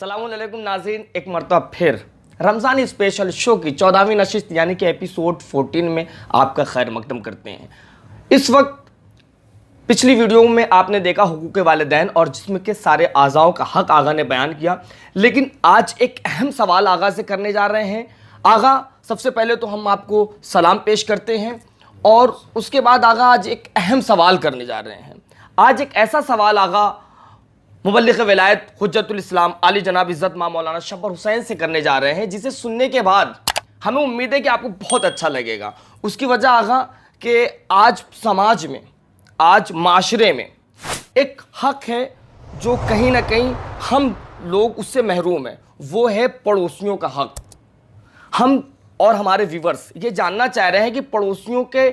अस्सलाम वालेकुम नाज़रीन, एक मरतबा फिर रमज़ानी स्पेशल शो की 14वीं नशिस्त यानी कि एपिसोड 14 में आपका खैर मकदम करते हैं। इस वक्त पिछली वीडियो में आपने देखा हुकूक वालिदैन और जिस्म के सारे आज़ाओं का हक आगा ने बयान किया, लेकिन आज एक अहम सवाल आगा से करने जा रहे हैं। आगा, सबसे पहले तो हम आपको सलाम पेश करते हैं और उसके बाद आगा आज एक अहम सवाल करने जा रहे हैं। आज एक ऐसा सवाल आगा मुबल्लिग़ विलायत हुज्जतुल इस्लाम आली जनाब इज़्ज़त मां मौलाना शब्बर हुसैन से करने जा रहे हैं, जिसे सुनने के बाद हमें उम्मीद है कि आपको बहुत अच्छा लगेगा। उसकी वजह आगा कि आज समाज में, आज माशरे में एक हक है जो कहीं ना कहीं हम लोग उससे महरूम हैं, वो है पड़ोसियों का हक। हम और हमारे व्यूवर्स ये जानना चाह रहे हैं कि पड़ोसियों के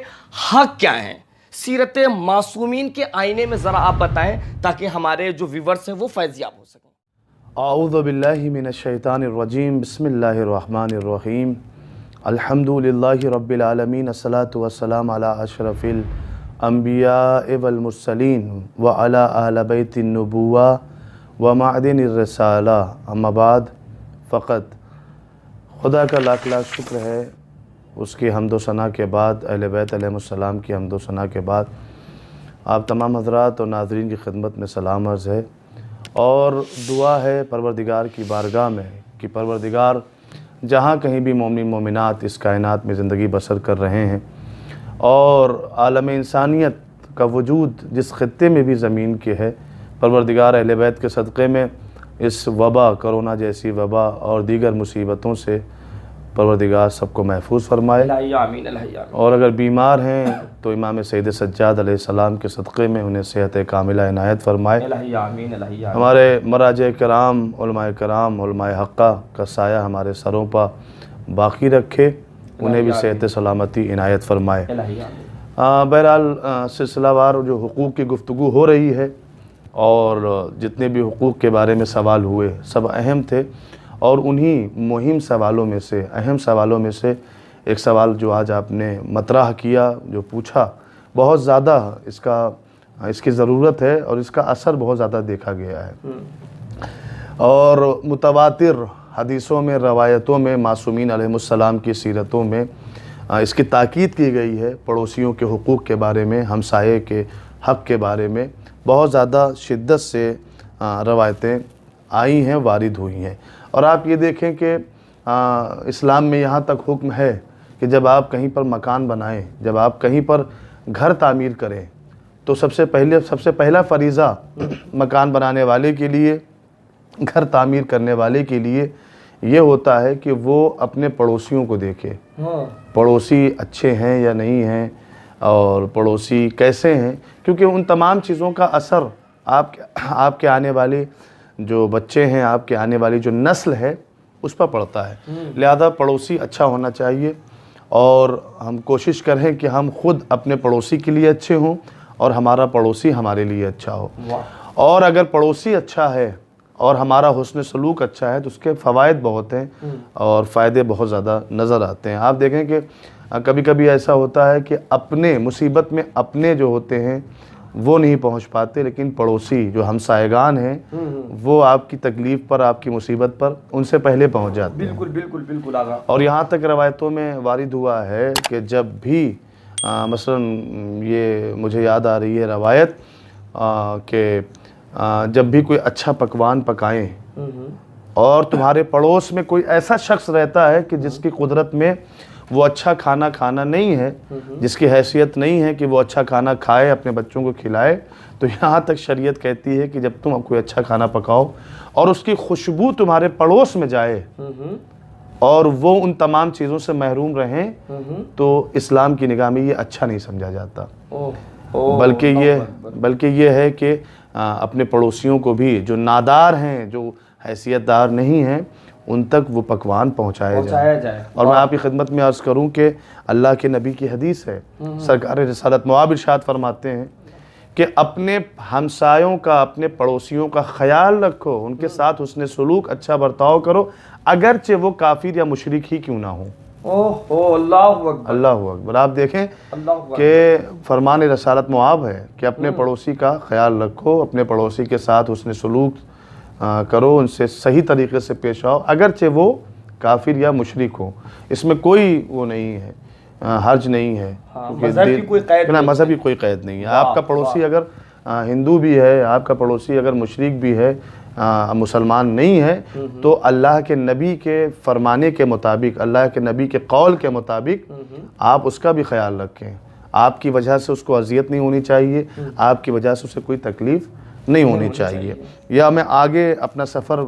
हक क्या हैं। सीरत मासूमीन के आईने में ज़रा आप बताएं ताकि हमारे जो व्यूवर्स हैं वो फैज़याब हो सकें। आऊज़ु बिल्लाहि मिनश शैतानिर रजीम, बिस्मिल्लाहिर रहमानिर रहीम, अल्हम्दुलिल्लाहि रब्बिल आलमीन, अस्सलातु वस्सलामु अला अशरफिल अंबिया वल मुरसलीन व अला अहले बैतिन नबुव्वा व मादिनिर रिसाला, अम्मा बाद। फ़क़त खुदा का लाख लाख शुक्र है, उसकी हम्द व सना के बाद, अहले बैत अलैहिमुस्सलाम की हम्द व सना के बाद आप तमाम हज़रात और नाज़रीन की खिदमत में सलाम अर्ज़ है और दुआ है परवरदिगार की बारगाह में कि परवरदिगार जहाँ कहीं भी मोमिन मोमिनात इस कायनात में ज़िंदगी बसर कर रहे हैं और आलम इंसानियत का वजूद जिस ख़ित्ते में भी ज़मीन के है, परवरदिगार अहले बैत के सदक़े में इस वबा, कोरोना जैसी वबा और दीगर मुसीबतों से परवरदिगार सबको महफूज फरमाए। और अगर बीमार हैं तो इमाम सैयद सज्जाद अलैहिस्सलाम के सदक़े में उन्हें सेहत कामिला इनायत फरमाए। हमारे मराजे कराम, उलमाए कराम, उलमाए हक़्क़ा का साया हमारे सरों पर बाकी रखे, उन्हें भी सेहत सलामती इनायत फरमाए। बहरहाल सिलसिलावार जो हुकूक़ की गुफ्तगू हो रही है और जितने भी हुकूक़ के बारे में सवाल हुए सब अहम थे और उन्हीं मुहिम सवालों में से, अहम सवालों में से एक सवाल जो आज आपने मतराह किया, जो पूछा, बहुत ज़्यादा इसकी ज़रूरत है और इसका असर बहुत ज़्यादा देखा गया है। और मुतवातिर हदीसों में, रवायतों में, मासूमीन अलैहिमुस्सलाम की सीरतों में इसकी ताकीद की गई है। पड़ोसियों के हुकूक़ के बारे में, हमसाये के हक़ के बारे में बहुत ज़्यादा शिद्दत से रवायतें आई हैं, वारिद हुई हैं। और आप ये देखें कि इस्लाम में यहाँ तक हुक्म है कि जब आप कहीं पर मकान बनाएं, जब आप कहीं पर घर तामीर करें, तो सबसे पहला फ़रीज़ा मकान बनाने वाले के लिए, घर तामीर करने वाले के लिए ये होता है कि वो अपने पड़ोसियों को देखे। पड़ोसी अच्छे हैं या नहीं हैं और पड़ोसी कैसे हैं, क्योंकि उन तमाम चीज़ों का असर आपके आने वाले जो बच्चे हैं, आपके आने वाली जो नस्ल है उस पर पड़ता है। लिहाजा पड़ोसी अच्छा होना चाहिए और हम कोशिश करें कि हम खुद अपने पड़ोसी के लिए अच्छे हों और हमारा पड़ोसी हमारे लिए अच्छा हो। और अगर पड़ोसी अच्छा है और हमारा हुस्न सलूक अच्छा है तो उसके फ़वाइद बहुत हैं और फ़ायदे बहुत ज़्यादा नज़र आते हैं। आप देखें कि कभी कभी ऐसा होता है कि अपने मुसीबत में अपने जो होते हैं वो नहीं पहुंच पाते, लेकिन पड़ोसी जो हमसायगान हैं वो आपकी तकलीफ़ पर, आपकी मुसीबत पर उनसे पहले पहुंच जाते हैं। बिल्कुल आगा। और यहाँ तक रवायतों में वारिद हुआ है कि जब भी मसलन ये मुझे याद आ रही है रवायत कि जब भी कोई अच्छा पकवान पकाएं और तुम्हारे पड़ोस में कोई ऐसा शख्स रहता है कि जिसकी कुदरत में वो अच्छा खाना खाना नहीं है, जिसकी हैसियत नहीं है कि वो अच्छा खाना खाए, अपने बच्चों को खिलाए, तो यहाँ तक शरीयत कहती है कि जब तुम कोई अच्छा खाना पकाओ और उसकी खुशबू तुम्हारे पड़ोस में जाए और वो उन तमाम चीज़ों से महरूम रहें, तो इस्लाम की निगाह में ये अच्छा नहीं समझा जाता। बल्कि ये है कि अपने पड़ोसियों को भी, जो नादार हैं, जो हैसियतदार नहीं हैं, उन तक वो पकवान पहुँचाया जाए। और मैं आपकी खिदमत में अर्ज़ करूँ कि अल्लाह के नबी की हदीस है, सरकार रिसालत मआब इरशाद फरमाते हैं कि अपने हमसायों का, अपने पड़ोसियों का ख्याल रखो, उनके साथ हुस्न सलूक, अच्छा बर्ताव करो, अगरचे वो काफिर या मुशरिक ही क्यों ना हो। अल्लाहु अकबर। आप देखें कि फरमान रसालत मुआब है कि अपने पड़ोसी का ख्याल रखो, अपने पड़ोसी के साथ हुस्न सलूक करो, उनसे सही तरीके से पेश आओ, अगरचे वो काफिर या मुशरिक हो। इसमें कोई वो नहीं है, हर्ज नहीं है, मज़हब की कोई क़ैद नहीं, मज़हब की कोई क़ैद नहीं है। आपका पड़ोसी अगर हिंदू भी है, आपका पड़ोसी अगर मुशरिक भी है, मुसलमान नहीं है, तो अल्लाह के नबी के फरमाने के मुताबिक, अल्लाह के नबी के कौल के मुताबिक आप उसका भी ख्याल रखें। आपकी वजह से उसको अजियत नहीं होनी चाहिए, आपकी वजह से उसे कोई तकलीफ़ नहीं होनी चाहिए। या मैं आगे अपना सफ़र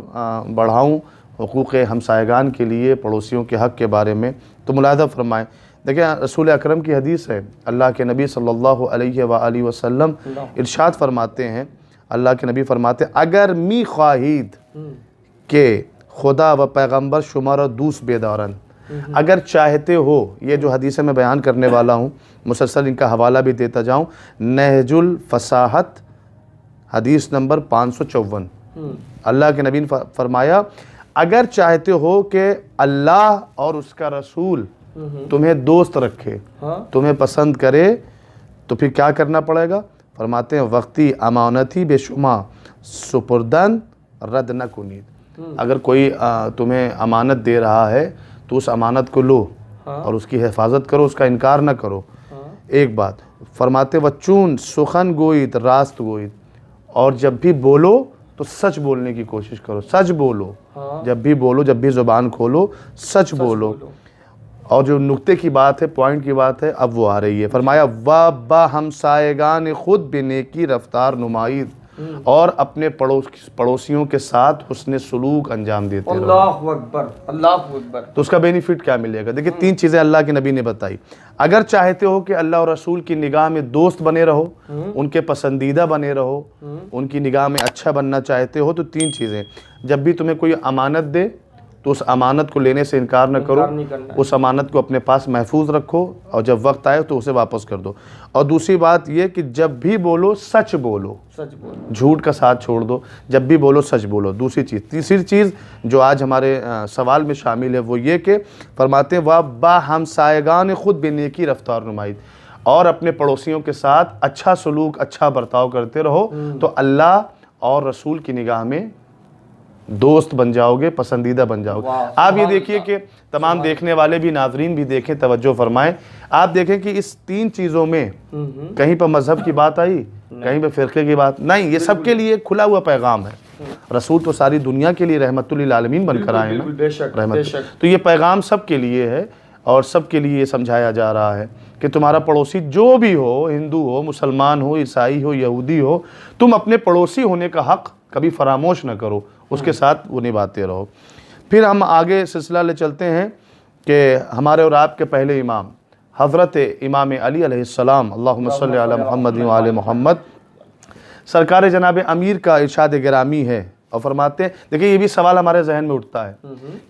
बढ़ाऊँ हुकूक़ हमसायगान के लिए, पड़ोसियों के हक़ के बारे में, तो मुलाहज़ा फरमाएँ। देखिए रसूल अकरम की हदीस है, अल्लाह के नबी सल्लल्लाहु अलैहि वसल्लम इरशाद फरमाते हैं, अल्लाह के नबी फरमाते हैं, अगर मी ख्वाहिद के खुदा व पैगम्बर शुमार दूस बेदारन, अगर चाहते हो, ये जो हदीस मैं बयान करने वाला हूँ मुसलसल इनका हवाला भी देता जाऊँ, नहजुल फसाहत हदीस नंबर 554, अल्लाह के नबी ने फरमाया, अगर चाहते हो कि अल्लाह और उसका रसूल तुम्हें दोस्त रखे, तुम्हें पसंद करे, तो फिर क्या करना पड़ेगा? फरमाते हैं, वक्ती अमानती बेशुमा सुपुर्दन रद न कुनीद। अगर कोई तुम्हें अमानत दे रहा है तो उस अमानत को लो और उसकी हिफाजत करो, उसका इनकार न करो। एक बात फरमाते, वचून सुखन गोईद रास्त गोईद, और जब भी बोलो तो सच बोलने की कोशिश करो, सच बोलो। जब भी बोलो, जब भी ज़ुबान खोलो, सच बोलो। और जो नुक्ते की बात है, पॉइंट की बात है, अब वो आ रही है। फरमाया, वाबा हमसायगान खुद बिनेकी रफ्तार नुमाइद, और अपने पड़ोसियों के साथ हुस्न सुलूक अंजाम देते रहो। अल्लाहु अकबर, अल्लाहु अकबर। तो उसका बेनिफिट क्या मिलेगा? देखिए 3 चीज़ें अल्लाह के नबी ने बताई। अगर चाहते हो कि अल्लाह और रसूल की निगाह में दोस्त बने रहो, उनके पसंदीदा बने रहो, उनकी निगाह में अच्छा बनना चाहते हो, तो 3 चीज़ें, जब भी तुम्हें कोई अमानत दे तो उस अमानत को लेने से इनकार न करो, उस अमानत को अपने पास महफूज रखो, और जब वक्त आए तो उसे वापस कर दो। और दूसरी बात यह कि जब भी बोलो सच बोलो, झूठ का साथ छोड़ दो, जब भी बोलो सच बोलो। दूसरी चीज़। तीसरी चीज़ जो आज हमारे सवाल में शामिल है वो ये कि फरमाते हैं, वाह बा हमसायगान खुद बेनेकी रफ्तार नुमाइद, और अपने पड़ोसियों के साथ अच्छा सलूक, अच्छा बर्ताव करते रहो, तो अल्लाह और रसूल की निगाह में दोस्त बन जाओगे, पसंदीदा बन जाओगे। आप ये देखिए कि तमाम देखने वाले भी, नाजरीन भी देखें, तवज्जो फरमाएं। आप देखें कि इस 3 चीज़ों में कहीं पर मजहब की बात आई, कहीं पर फ़िरक़े की बात नहीं। ये सबके लिए खुला हुआ पैगाम है। रसूल तो सारी दुनिया के लिए रहमतुल लिल आलमीन बनकर आए ना, रहमत। तो ये पैगाम सबके लिए है, और सबके लिए ये समझाया जा रहा है कि तुम्हारा पड़ोसी जो भी हो, हिंदू हो, मुसलमान हो, ईसाई हो, यहूदी हो, तुम अपने पड़ोसी होने का हक़ कभी फरामोश न करो, उसके साथ वो निभाते रहो। फिर हम आगे सिलसिला ले चलते हैं कि हमारे और आपके पहले इमाम हज़रत इमाम अली अलैहिस्सलाम, अल्लाहुम्मा सल्लि अला मुहम्मद व आले मुहम्मद, सरकार जनाब अमीर का इरशाद गिरामी है। और फरमाते हैं, देखिए ये भी सवाल हमारे जहन में उठता है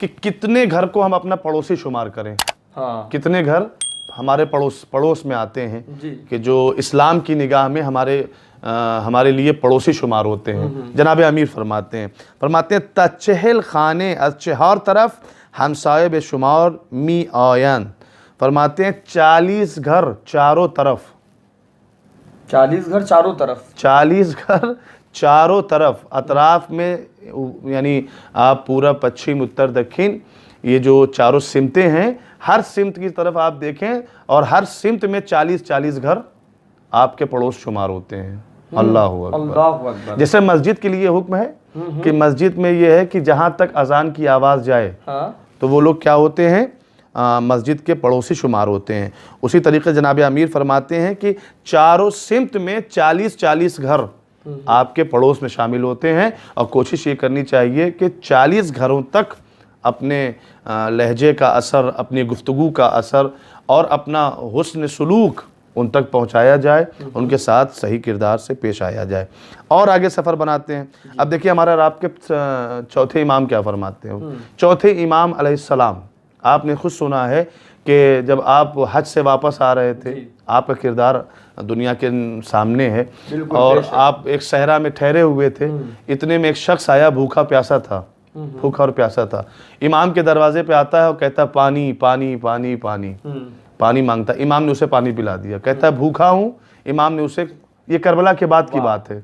कि कितने घर को हम अपना पड़ोसी शुमार करें। कितने घर हमारे पड़ोस में आते हैं कि जो इस्लाम की निगाह में हमारे लिए पड़ोसी शुमार होते हैं। जनाब अमीर फरमाते हैं तचहल खाने अच्छहर तरफ हमसाए बेशुमार मी आयन। फरमाते हैं 40 घर चारों तरफ, 40 घर चारों तरफ, 40 घर चारों तरफ, अतराफ में, यानी आप पूरा पश्चिम उत्तर दक्षिण, ये जो चारों सिमतें हैं, हर सिमत की तरफ आप देखें, और हर सिमत में 40-40 घर आपके पड़ोस शुमार होते हैं। अल्लाहु अकबर। जैसे मस्जिद के लिए हुक्म है कि मस्जिद में ये है कि जहाँ तक अजान की आवाज़ जाए तो वो लोग क्या होते हैं, मस्जिद के पड़ोसी शुमार होते हैं। उसी तरीके जनाब अमीर फरमाते हैं कि चारों सिमत में 40-40 घर आपके पड़ोस में शामिल होते हैं, और कोशिश ये करनी चाहिए कि 40 घरों तक अपने लहजे का असर, अपनी गुफ्तगू का असर और अपना हुस्न सलूक उन तक पहुंचाया जाए, उनके साथ सही किरदार से पेश आया जाए। और आगे सफ़र बनाते हैं। अब देखिए हमारा आपके चौथे इमाम क्या फरमाते हैं। चौथे इमाम अलैहिस्सलाम, आपने खुद सुना है कि जब आप हज से वापस आ रहे थे, आपका किरदार दुनिया के सामने है, और आप एक सहरा में ठहरे हुए थे, इतने में एक शख्स आया, भूखा प्यासा था, भूखा और प्यासा था। इमाम के दरवाजे पे आता है और कहता पानी पानी पानी पानी, पानी मांगता। इमाम ने उसे पानी पिला दिया। कहता है भूखा हूँ। इमाम ने उसे, ये करबला के बाद की बात है,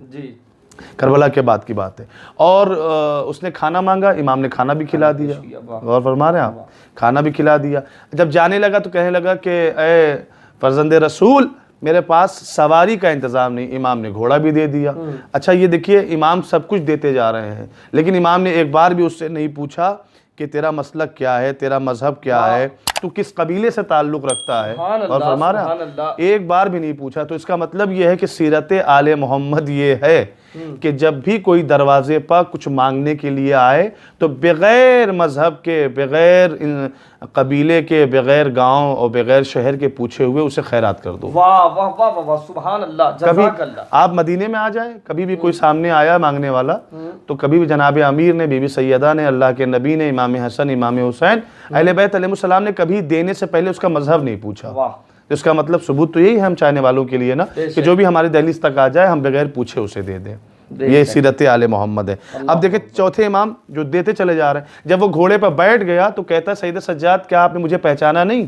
کربلا کے بعد کی بات ہے. اور اس نے کھانا مانگا, امام نے کھانا بھی کھلا دیا. غور فرما رہے ہیں آپ, کھانا بھی کھلا دیا. جب جانے لگا تو کہنے لگا کہ اے فرزند رسول, میرے پاس سواری کا انتظام نہیں. امام نے گھوڑا بھی دے دیا. اچھا یہ دیکھیے, امام سب کچھ دیتے جا رہے ہیں, لیکن امام نے ایک بار بھی اس سے نہیں پوچھا کہ تیرا مسلک کیا ہے, تیرا مذہب کیا ہے, تو کس قبیلے سے تعلق رکھتا ہے. اور فرما رہا ہے, ایک بار بھی نہیں پوچھا. تو اس کا مطلب یہ ہے کہ سیرت آل محمد یہ ہے کہ جب بھی کوئی دروازے پر کچھ مانگنے کے لیے آئے تو بغیر مذہب کے, بغیر قبیلے کے, بغیر گاؤں اور بغیر شہر کے پوچھے ہوئے اسے خیرات کر دو. واہ واہ واہ واہ, سبحان اللہ, جزاک اللہ. آپ مدینے میں آ جائیں, کبھی بھی کوئی سامنے آیا مانگنے والا, تو کبھی بھی جناب امیر نے, بی بی سیدہ نے, اللہ کے نبی نے, امام حسن, امام حسین, اہل بیت علیہ السلام نے کبھی دینے سے پہلے اس کا مذہب نہیں پوچھا. واہ, اس کا مطلب ثبوت تو یہی ہے ہم چاہنے والوں کے لیے نا, کہ جو بھی ہماری دہلیز تک آ جائے ہم بغیر پوچھے اسے دے دیں. یہ سیرت آل محمد ہے. اب دیکھیں چوتھے امام جو دیتے چلے جا رہے ہیں, جب وہ گھوڑے پر بیٹھ گیا تو کہتا ہے سید سجاد کیا آپ نے مجھے پہچانا نہیں؟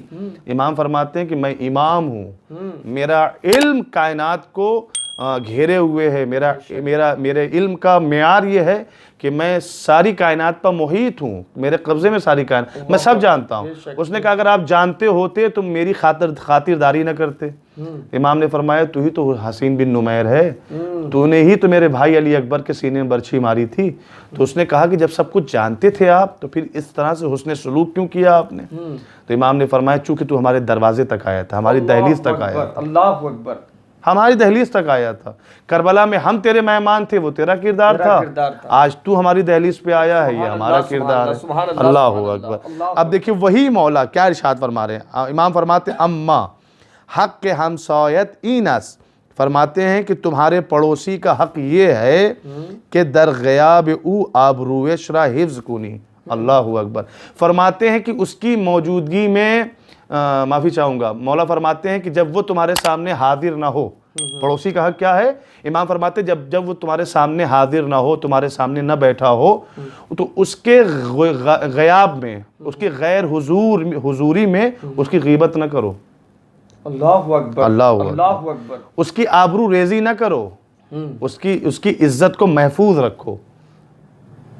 امام فرماتے ہیں کہ میں امام ہوں, میرا علم کائنات کو گھیرے ہوئے ہے, میرے علم کا معیار یہ ہے کہ میں ساری کائنات پر محیط ہوں, میرے قبضے میں ساری کائنات, میں سب جانتا ہوں. اس نے کہا اگر آپ جانتے ہوتے تو میری خاطرداری نہ کرتے. امام نے فرمایا تو ہی تو حسین بن نمیر ہے, تو نے ہی تو میرے بھائی علی اکبر کے سینے میں برچھی ماری تھی. تو اس نے کہا کہ جب سب کچھ جانتے تھے آپ تو پھر اس طرح سے حسن سلوک کیوں کیا آپ نے؟ تو امام نے فرمایا چونکہ تو ہمارے دروازے تک آیا تھا, ہماری دہلیز تک آیا تھا. اللہ اکبر, ہماری دہلیز تک آیا تھا. کربلا میں ہم تیرے مہمان تھے, وہ تیرا کردار تھا. آج تو ہماری دہلیز پہ آیا ہے, یہ ہمارا کردار ہے. اللہ اکبر. اب دیکھیں وہی مولا کیا ارشاد فرما رہے ہیں. امام فرماتے اما حق کے ہمسایت اینس, فرماتے ہیں کہ تمہارے پڑوسی کا حق یہ ہے کہ در غیاب او آبرویش را حفظ کنی. اللہ اکبر. فرماتے ہیں کہ اس کی موجودگی میں, معافی چاہوں گا, مولا فرماتے ہیں کہ جب وہ تمہارے سامنے حاضر نہ ہو, پڑوسی کا حق کیا ہے؟ امام فرماتے جب وہ تمہارے سامنے حاضر نہ ہو, تمہارے سامنے نہ بیٹھا ہو, تو اس کے غیاب میں, اس کی غیر حضوری میں اس کی غیبت نہ کرو. اللہ اکبر. اللہ اکبر. اس کی آبرو ریزی نہ کرو, اس کی عزت کو محفوظ رکھو.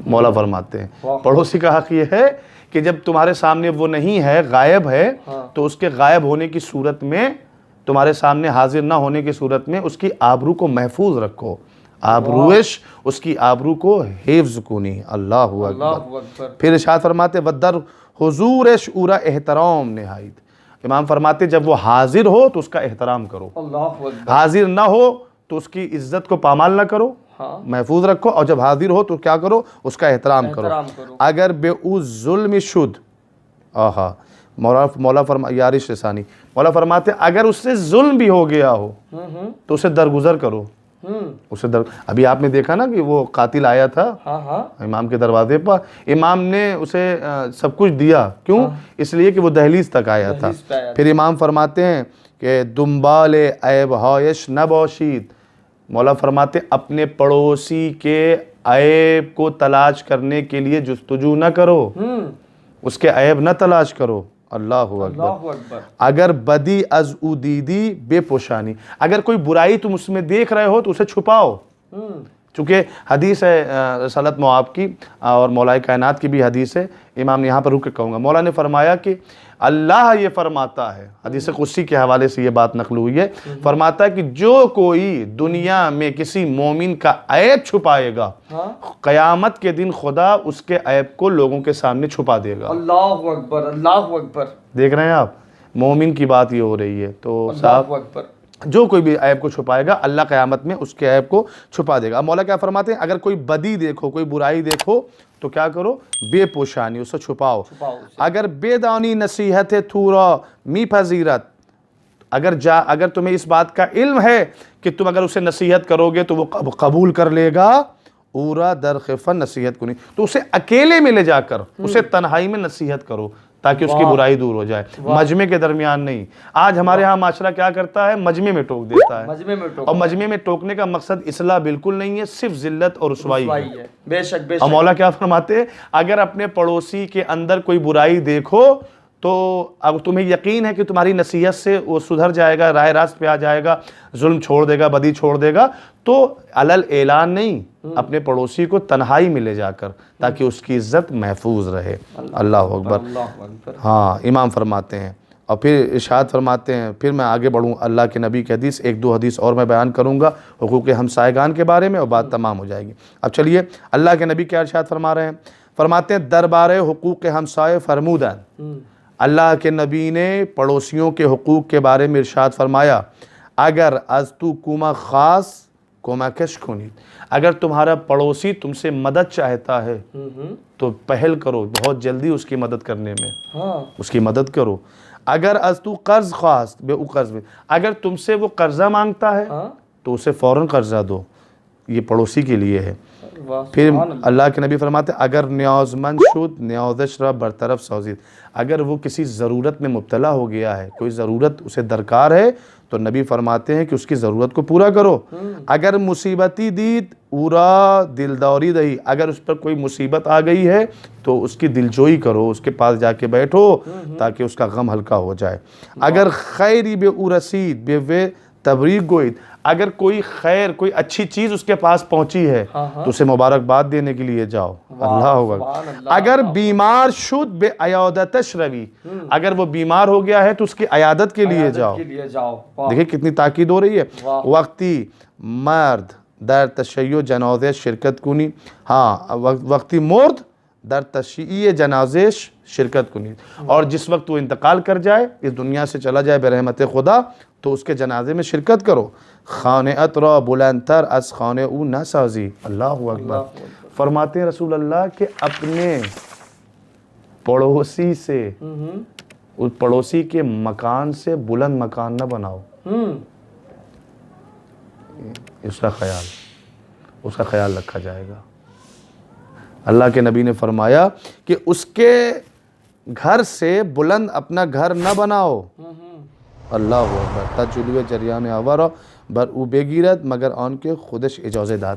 مولا فرماتے ہیں پڑوسی کا حق یہ ہے کہ جب تمہارے سامنے وہ نہیں ہے, غائب ہے, تو اس کے غائب ہونے کی صورت میں, تمہارے سامنے حاضر نہ ہونے کی صورت میں اس کی آبرو کو محفوظ رکھو. آبروش, اس کی آبرو کو حفظ کنی. اللہ اکبر. پھر ارشاد فرماتے ودر حضورش اورا احترام نہایت. امام فرماتے جب وہ حاضر ہو تو اس کا احترام کرو, حاضر نہ ہو تو اس کی عزت کو پامال نہ کرو, محفوظ رکھو, اور جب حاضر ہو تو کیا کرو, اس کا احترام کرو. اگر بے او ظلم شد, مولا یارش رسانی, مولا فرماتے اگر اس سے ظلم بھی ہو گیا ہو تو اسے درگزر کرو. ابھی آپ نے دیکھا نا کہ وہ قاتل آیا تھا امام کے دروازے پر, امام نے اسے سب کچھ دیا. کیوں؟ اس لیے کہ وہ دہلیز تک آیا تھا. پھر امام فرماتے ہیں کہ دنبال عیب ہایش نہ باشید. مولا فرماتے اپنے پڑوسی کے عیب کو تلاش کرنے کے لیے جستجو نہ کرو, اس کے عیب نہ تلاش کرو. اللہ اکبر. اگر بدی از او دیدی بے پوشانی, اگر کوئی برائی تم اس میں دیکھ رہے ہو تو اسے چھپاؤ. چونکہ حدیث ہے رسالت مواب کی اور مولائے کائنات کی بھی حدیث ہے. امام نے یہاں پر رک کے کہوں گا, مولا نے فرمایا کہ اللہ یہ فرماتا ہے, حدیث قدسی کے حوالے سے یہ بات نقل ہوئی ہے, فرماتا ہے کہ جو کوئی دنیا میں کسی مومن کا عیب چھپائے گا, قیامت کے دن خدا اس کے عیب کو لوگوں کے سامنے چھپا دے گا. اللہ اکبر. اللہ اکبر. دیکھ رہے ہیں آپ, مومن کی بات یہ ہو رہی ہے. تو صاحب جو کوئی بھی عیب کو چھپائے گا اللہ قیامت میں اس کے عیب کو چھپا دے گا. اب مولا کیا فرماتے ہیں, اگر کوئی بدی دیکھو, کوئی برائی دیکھو تو کیا کرو, بے پوشانی, اسے چھپاؤ. اگر بے دانی نصیحت تھورا می پذیرت, اگر تمہیں اس بات کا علم ہے کہ تم اگر اسے نصیحت کرو گے تو وہ قبول کر لے گا, اورا در خفن نصیحت کنی, تو اسے اکیلے میں لے جا کر اسے تنہائی میں نصیحت کرو تاکہ اس کی برائی دور ہو جائے, مجمع کے درمیان نہیں. آج ہمارے ہاں معاشرہ کیا کرتا ہے, مجمع میں ٹوک دیتا ہے, اور مجمع میں ٹوکنے کا مقصد اصلاح بالکل نہیں ہے, صرف ذلت اور رسوائی ہے. بے شک. اور مولا کیا فرماتے ہیں, اگر اپنے پڑوسی کے اندر کوئی برائی دیکھو تو اب تمہیں یقین ہے کہ تمہاری نصیحت سے وہ سدھر جائے گا، راہ راست پہ آ جائے گا، ظلم چھوڑ دے گا، بدی چھوڑ دے گا، تو علل اعلان نہیں، اپنے پڑوسی کو تنہائی میں لے جا کر، تاکہ اس کی عزت محفوظ رہے۔ اللہ اکبر۔ ہاں، امام فرماتے ہیں اور پھر ارشاد فرماتے ہیں، پھر میں آگے بڑھوں، اللہ کے نبی کی حدیث، ایک دو حدیث اور میں بیان کروں گا حقوق ہمسائگان کے بارے میں، اور بات تمام ہو جائے گی۔ اب چلیے اللہ کے نبی کیا ارشاد فرما رہے ہیں؟ فرماتے ہیں دربار حقوق ہمسائے فرمودن، اللہ کے نبی نے پڑوسیوں کے حقوق کے بارے میں ارشاد فرمایا، اگر از تو کوما خاص کوما کش کنی، اگر تمہارا پڑوسی تم سے مدد چاہتا ہے تو پہل کرو، بہت جلدی اس کی مدد کرنے میں، اس کی مدد کرو۔ اگر از تو قرض خواست بے او قرض میں، اگر تم سے وہ قرضہ مانگتا ہے تو اسے فوراً قرضہ دو، یہ پڑوسی کے لیے ہے۔ پھر اللہ کے نبی فرماتے ہیں اگر نیاز مند شد نیازش را برطرف سازید، اگر وہ کسی ضرورت میں مبتلا ہو گیا ہے، کوئی ضرورت اسے درکار ہے، تو نبی فرماتے ہیں کہ اس کی ضرورت کو پورا کرو۔ اگر مصیبتی دید اورا دلداری دہی، اگر اس پر کوئی مصیبت آ گئی ہے تو اس کی دلجوئی کرو، اس کے پاس جا کے بیٹھو تاکہ اس کا غم ہلکا ہو جائے۔ اگر خیری بے او رسید بے وے تبریک گوید، اگر کوئی خیر، کوئی اچھی چیز اس کے پاس پہنچی ہے تو اسے مبارکباد دینے کے لیے جاؤ۔ اللہ اکبر۔ اگر بیمار شد بے عیادتش روی، اگر وہ بیمار ہو گیا ہے تو اس کی عیادت کے لیے جاؤ۔ دیکھیں کتنی تاکید ہو رہی ہے۔ وقتی مرد در تشیع جنازے شرکت کنی، ہاں وقتی مرد در تشیع جنازے شرکت کنی، اور جس وقت وہ انتقال کر جائے، اس دنیا سے چلا جائے برحمت خدا، تو اس کے جنازے میں شرکت کرو۔ خانعت را بلندتر از خانع او نہ سازی۔ اللہ اکبر۔ فرماتے ہیں رسول اللہ کہ اپنے پڑوسی سے، اس پڑوسی کے مکان سے بلند مکان نہ بناؤ۔ اس کا خیال رکھا جائے گا۔ اللہ کے نبی نے فرمایا کہ اس کے گھر سے بلند اپنا گھر نہ بناؤ۔ اللہ اکبر۔ تا جلوے جریان آورا بر او بگیرد مگر آن کے خودش اجازت داد،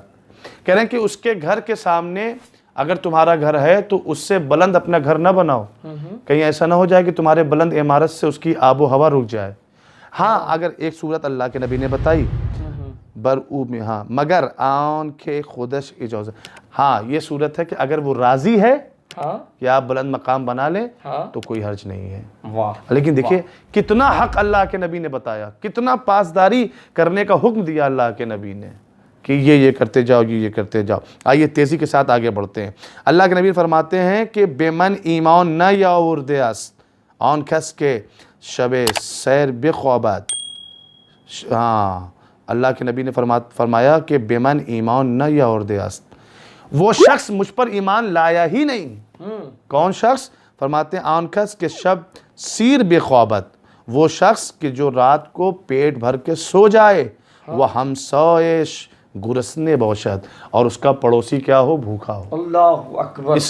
کہہ رہے ہیں کہ اس کے گھر کے سامنے اگر تمہارا گھر ہے تو اس سے بلند اپنا گھر نہ بناؤ، کہیں ایسا نہ ہو جائے کہ تمہارے بلند عمارت سے اس کی آب و ہوا رک جائے۔ ہاں اگر ایک صورت اللہ کے نبی نے بتائی بر او میں، ہاں مگر آن کے خودش اجازت، ہاں یہ صورت ہے کہ اگر وہ راضی ہے کہ آپ بلند مقام بنا لیں تو کوئی حرج نہیں ہے۔ لیکن دیکھیں کتنا حق اللہ کے نبی نے بتایا، کتنا پاسداری کرنے کا حکم دیا اللہ کے نبی نے کہ یہ کرتے جاؤ، یہ کرتے جاؤ۔ آئیے تیزی کے ساتھ آگے بڑھتے ہیں۔ اللہ کے نبی فرماتے ہیں کہ بے من ایمان نہ یاورده است آن کس کے شب سیر بخوابد، ہاں اللہ کے نبی نے فرمایا کہ بے من ایمان نہ یاورده است، وہ شخص مجھ پر ایمان لایا ہی نہیں۔ کون شخص؟ فرماتے ہیں آن کس کے شب سیر بخوابت، وہ شخص کہ جو رات کو پیٹ بھر کے سو جائے، وہ ہمسایش گرسنے باشد، اور اس کا پڑوسی کیا ہو؟ بھوکا ہو۔ اللہ اکبر۔ اس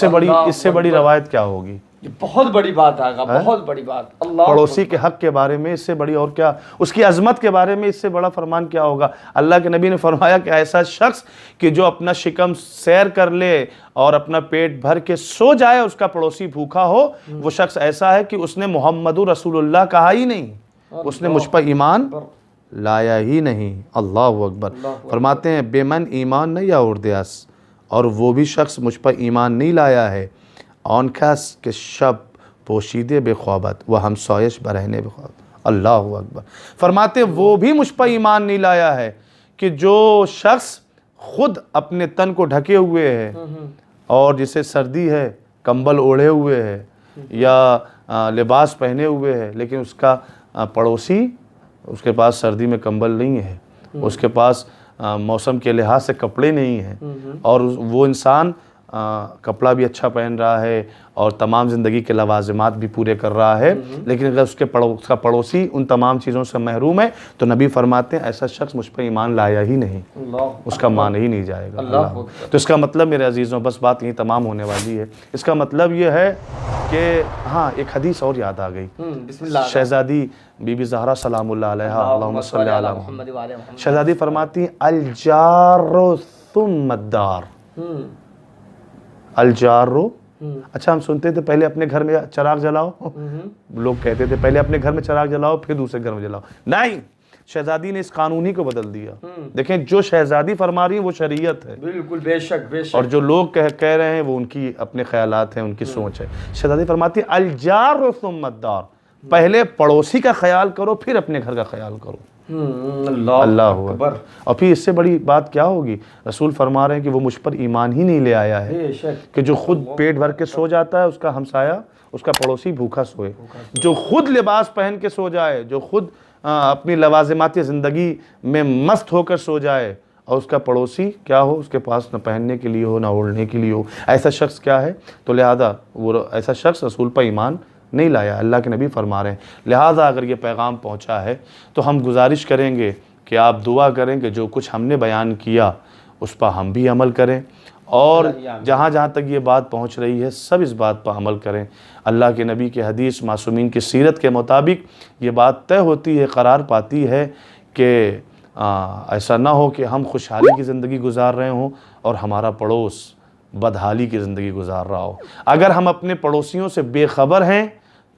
سے بڑی روایت کیا ہوگی؟ یہ بہت بڑی بات آگا، بہت بڑی بات۔ اللہ پڑوسی کے حق کے بارے میں اس سے بڑی اور کیا، اس کی عظمت کے بارے میں اس سے بڑا فرمان کیا ہوگا؟ اللہ کے نبی نے فرمایا کہ ایسا شخص کہ جو اپنا شکم سیر کر لے اور اپنا پیٹ بھر کے سو جائے، اس کا پڑوسی بھوکا ہو، وہ شخص ایسا ہے کہ اس نے محمد رسول اللہ کہا ہی نہیں، اس نے مجھ پر ایمان لایا ہی نہیں۔ اللہ اکبر۔ فرماتے ہیں بے من ایمان نہیں یاورده است، اور وہ بھی شخص مجھ پر ایمان نہیں لایا ہے، آن کس کے شب پوشیدے بے خوابت وہ ہمسایش برہنے بے خوابت۔ اللہ اکبر۔ فرماتے ہیں وہ بھی مجھ پر ایمان نہیں لایا ہے کہ جو شخص خود اپنے تن کو ڈھکے ہوئے ہے اور جسے سردی ہے، کمبل اوڑھے ہوئے ہے یا لباس پہنے ہوئے ہے، لیکن اس کا پڑوسی، اس کے پاس سردی میں کمبل نہیں ہے، اس کے پاس موسم کے لحاظ سے کپڑے نہیں ہیں، اور وہ انسان کپڑا بھی اچھا پہن رہا ہے اور تمام زندگی کے لوازمات بھی پورے کر رہا ہے، لیکن اگر اس کا پڑوسی ان تمام چیزوں سے محروم ہے تو نبی فرماتے ہیں ایسا شخص مجھ پر ایمان لایا ہی نہیں، اس کا مان ہی نہیں جائے گا۔ تو اس کا مطلب میرے عزیزوں، بس بات یہیں تمام ہونے والی ہے، اس کا مطلب یہ ہے کہ ہاں ایک حدیث اور یاد آ گئی، شہزادی بی بی زہرا سلام اللہ علیہا، اللہم صلی علی محمد، شہزادی فرماتی ہیں الجار ثم الدار، الجار अच्छा, हम सुनते थे पहले अपने घर में चिराग जलाओ, लोग कहते थे पहले अपने घर में चिराग जलाओ फिर दूसरे घर में जलाओ। नहीं, शहजादी ने इस कानून ही को बदल दिया। देखें, जो शहजादी फरमा रही है वो शरीयत है। बिल्कुल, बेशक बेशक। और जो लोग कह रहे हैं वो उनकी अपने ख्यालात हैं, उनकी सोच है। शहजादी फरमाती है अल जार सुम्मा दार, पहले पड़ोसी का ख्याल करो फिर अपने घर का ख्याल करो। अल्लाह अकबर। और फिर इससे बड़ी बात क्या होगी? रसूल फरमा रहे हैं कि वो मुझ पर ईमान ही नहीं ले आया है कि जो खुद पेट भर के सो जाता है उसका हमसाया, उसका पड़ोसी भूखा सोए। जो खुद लिबास पहन के सो जाए, जो खुद अपनी लवाजिमाती ज़िंदगी में मस्त होकर सो जाए, और उसका पड़ोसी क्या हो, उसके पास न पहनने के लिए हो ना ओढ़ने के लिए हो, ऐसा शख्स क्या है? तो लिहाजा वो ऐसा शख्स रसूल पर ईमान नहीं लाया। अल्लाह के नबी फरमा रहे हैं। लिहाजा अगर ये पैगाम पहुंचा है तो हम गुजारिश करेंगे कि आप दुआ करें कि जो कुछ हमने बयान किया उस पर हम भी अमल करें, और जहाँ जहाँ तक ये बात पहुँच रही है सब इस बात पर अमल करें। अल्लाह के नबी के हदीस, मासूमीन की सीरत के मुताबिक ये बात तय होती है, करार पाती है कि ऐसा ना हो कि हम खुशहाली की ज़िंदगी गुजार रहे हों और हमारा पड़ोस बदहाली की ज़िंदगी गुजार रहा हो। अगर हम अपने पड़ोसियों से बेखबर हैं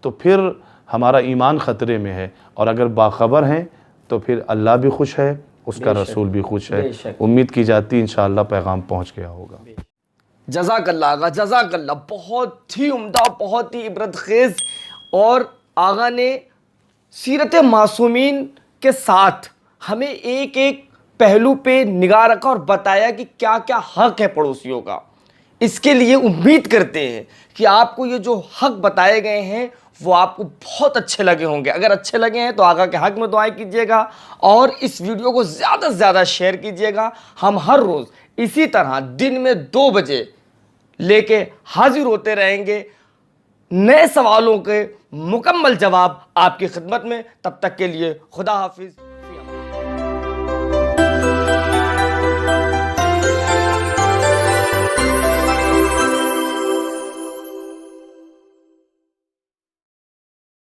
तो फिर हमारा ईमान ख़तरे में है, और अगर बाखबर हैं तो फिर अल्लाह भी खुश है, उसका रसूल भी खुश है। उम्मीद की जाती इंशाअल्लाह पैगाम पहुँच गया होगा। जज़ाकल्लाह आगा, जज़ाकल्लाह। बहुत ही उम्दा, बहुत ही इबरतखेज़। और आगा ने सीरत मासूमीन के साथ हमें एक एक पहलू पे निगाह रखा और बताया कि क्या क्या हक़ है पड़ोसियों का। इसके लिए उम्मीद करते हैं कि आपको ये जो हक़ बताए गए हैं वो आपको बहुत अच्छे लगे होंगे। अगर अच्छे लगे हैं तो आगा के हक़ में दुआएं कीजिएगा और इस वीडियो को ज़्यादा से ज़्यादा शेयर कीजिएगा। हम हर रोज़ इसी तरह दिन में 2 बजे लेके हाजिर होते रहेंगे नए सवालों के मुकम्मल जवाब आपकी खिदमत में। तब तक के लिए खुदा हाफिज़।